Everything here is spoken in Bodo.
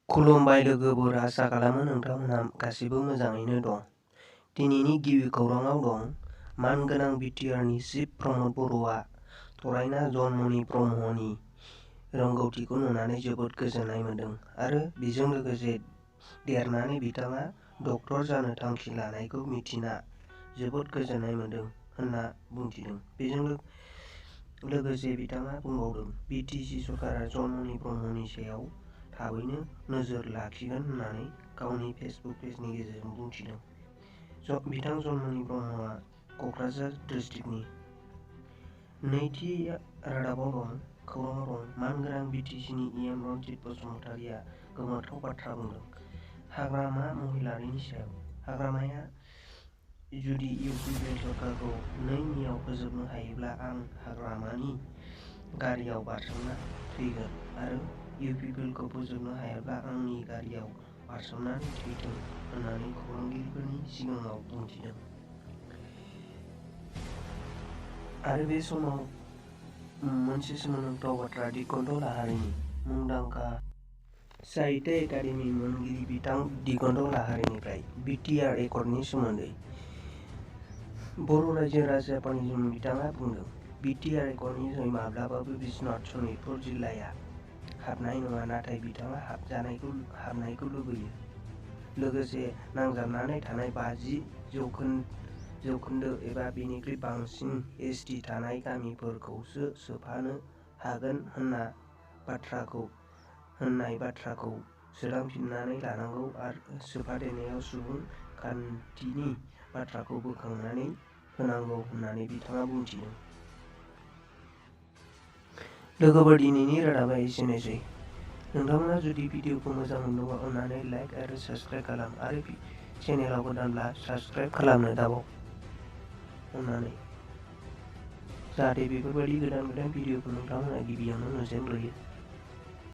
खुलुमबाय लोगोफोर, आसा खालामो नोंथांमोनहा गासिबो मोजाङैनो दं। दिनैनि गिबि खौराङाव दं। मानगोनां बिटिआरनि चिफ प्रमद बर'आ थरायना जन मणि ब्रह्मनि रोंगौथिखौ नुनानै जोबोद गोजोननाय मोन्दों आरो बेजों लोगोसे देरनानै बिथाङा डक्टर जानो थांखि लानायखौ मिथिना जोबोद गोजोननाय मोन्दों होनना बुंथिदों। बेजों लोगोसे बिथाङा बुंबावदों, बिटिसि सरकारा जन मणि ब्रह्मनि सायाव थाबैनो नोजोर लाखिगोन होननानै गावनि फेसबुक पेजनि गेजेरजों बुंथिदों। बिथां जन मणि ब्रह्मआ क'क्राझार डिस्ट्रिक्टनि। नैथि रादाबाव खौराङाव दं। मानगोनां बिटिसिनि इएम रनजित बसुमतारीआ गोमोथाव बाथ्रा बुंदों हाग्रामा महिलारिनि सायाव। हाग्रामाया जुदि इउपिपिएल सरकारखौ 2 मेआव फोजोबनो हायोब्ला आं हाग्रामानि गारियाव बारसोमना थैगोन आरो इउपिपिएलखौ फोजोबनो हायाब्ला आंनि गारियाव बारसोमनानै थैथों होननानै खौरांगिरिफोरनि सिगाङाव बुंथिदों। आरो बे समाव मोनसे सोमोनांथाव बाथ्रा दिगन्त लाहारीनि। मुंदांखा साहित्य एकाडेमि मोनगिरि बिथां दिगन्त लाहारीनिफ्राय बिटिआर एकर्डनि सोमोन्दै बर' रायजो राजाफोरनिसिम बिथाङा बुंदों, बिटिआर एकर्डनि जै माब्लाबाबो बिस्वनाथ सनितपुर जिल्लाया हाबनाय नङा, नाथाय बिथाङा हाबनायखौ लुबैयो। लोगोसे नांजाबनानै थानाय 50% जौखोन्दो एबा बेनिख्रुइ बांसिन एसटि थानाय गामिफोरखौसो सोफानो हागोन होननाय बाथ्राखौ सोदांफिननानै लानांगौ आरो सोफादेरनायाव सुबुं खान्थिनि बाथ्राखौ बोखांनानै होनांगौ होननानै बिथाङा बुंथिदों। लोगोफोर, दिनैनि रादाबा एसेनोसै। नोंथांमोना जुदि भिडिअखौ मोजां मोनदोंबा अन्नानै लाइक आरो साबस्क्राइब खालाम आरो चेनेलाव गोदानब्ला साबस्क्राइब खालामनो दाबाव अन्नानै, जाहाथे बेफोरबायदि गोदान भिडिअखौ नोंथांमोना गिबियावनो नुजेनग्रोयो।